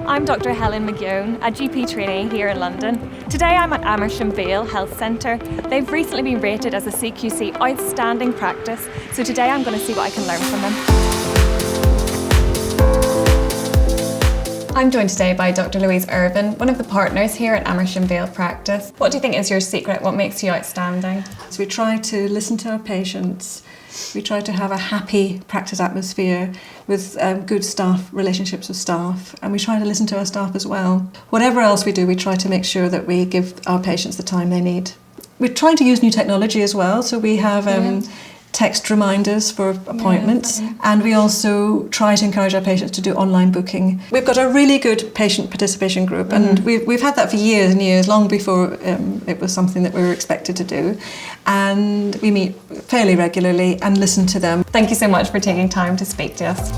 I'm Dr Helen McGeown, a GP trainee here in London. Today I'm at Amersham Vale Health Centre. They've recently been rated as a CQC outstanding practice, so today I'm going to see what I can learn from them. I'm joined today by Dr Luiz Urban, one of the partners here at Amersham Vale Practice. What do you think is your secret? What makes you outstanding? So we try to listen to our patients. We try to have a happy practice atmosphere with good staff, relationships with staff, and we try to listen to our staff as well. Whatever else we do, we try to make sure that we give our patients the time they need. We're trying to use new technology as well, so we have text reminders for appointments, and we also try to encourage our patients to do online booking. We've got a really good patient participation group, and we've had that for years and years, long before it was something that we were expected to do. And we meet fairly regularly and listen to them. Thank you so much for taking time to speak to us.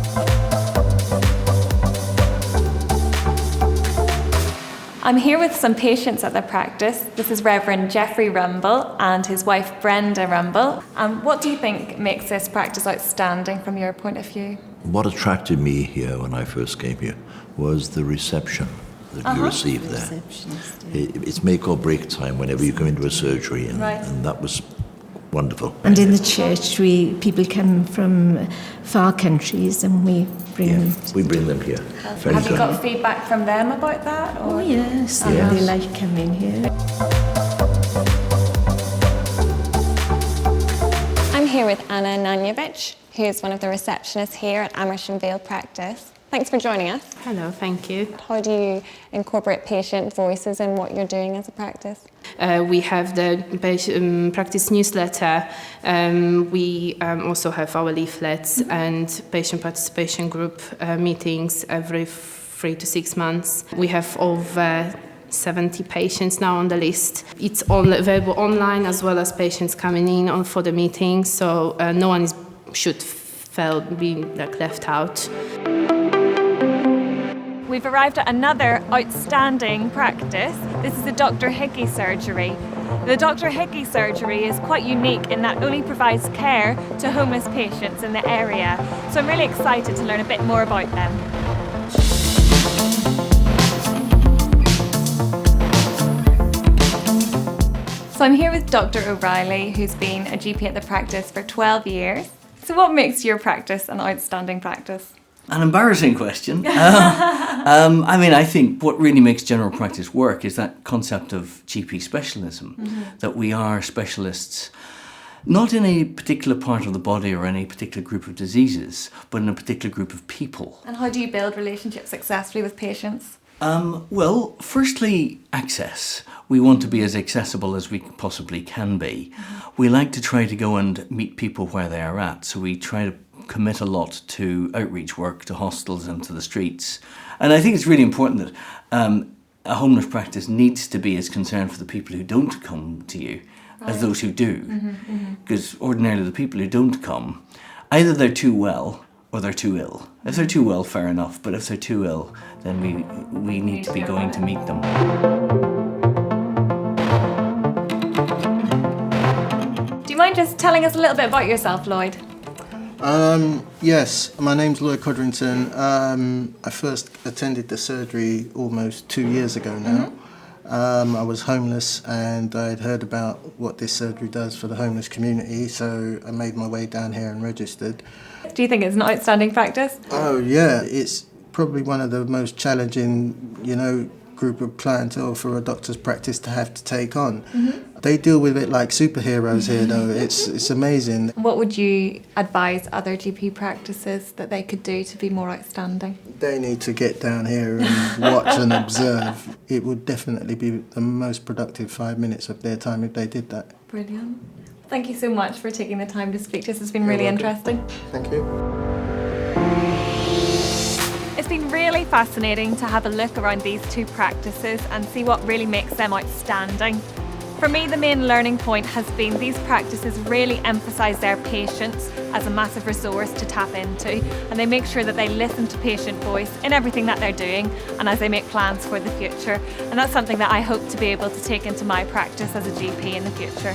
I'm here with some patients at the practice. This is Reverend Jeffrey Rumble and his wife Brenda Rumble. What do you think makes this practice outstanding from your point of view? What attracted me here when I first came here was the reception that you receive there. It's make or break time whenever you come into a surgery, and that was wonderful. And in the church, people come from far countries, and we bring them here. Have you got feedback from them about that? Or? Oh yes, they like coming here. I'm here with Anna Nanjevich, who's one of the receptionists here at Amersham Vale Practice. Thanks for joining us. Hello, thank you. How do you incorporate patient voices in what you're doing as a practice? We have the practice newsletter. We also have our leaflets and patient participation group meetings every 3 to 6 months. We have over 70 patients now on the list. It's available online as well as patients coming in for the meetings, so no one should feel being left out. We've arrived at another outstanding practice. This is the Dr Hickey surgery. The Dr Hickey surgery is quite unique in that it only provides care to homeless patients in the area. So I'm really excited to learn a bit more about them. So I'm here with Dr O'Reilly, who's been a GP at the practice for 12 years. So what makes your practice an outstanding practice? An embarrassing question. I think what really makes general practice work is that concept of GP specialism, that we are specialists not in a particular part of the body or in a particular group of diseases, but in a particular group of people. And how do you build relationships successfully with patients? Well, firstly, access. We want to be as accessible as we possibly can be. We like to try to go and meet people where they are at, so we try to commit a lot to outreach work, to hostels and to the streets. And I think it's really important that a homeless practice needs to be as concerned for the people who don't come to you as those who do. Because ordinarily the people who don't come, either they're too well or they're too ill. If they're too well, fair enough, but if they're too ill, then we need to be going to meet them. Do you mind just telling us a little bit about yourself, Lloyd? Yes, my name's Lloyd Codrington. I first attended the surgery almost 2 years ago now. I was homeless and I'd heard about what this surgery does for the homeless community, so I made my way down here and registered. Do you think it's an outstanding practice? Oh yeah, it's probably one of the most challenging, group of clientele for a doctor's practice to have to take on. They deal with it like superheroes here though. It's amazing. What would you advise other GP practices that they could do to be more outstanding? They need to get down here and watch and observe. It would definitely be the most productive 5 minutes of their time if they did that. Brilliant. Thank you so much for taking the time to speak to us. It's been really interesting. Thank you. It's been really fascinating to have a look around these two practices and see what really makes them outstanding. For me, the main learning point has been these practices really emphasise their patients as a massive resource to tap into, and they make sure that they listen to patient voice in everything that they're doing and as they make plans for the future. And that's something that I hope to be able to take into my practice as a GP in the future.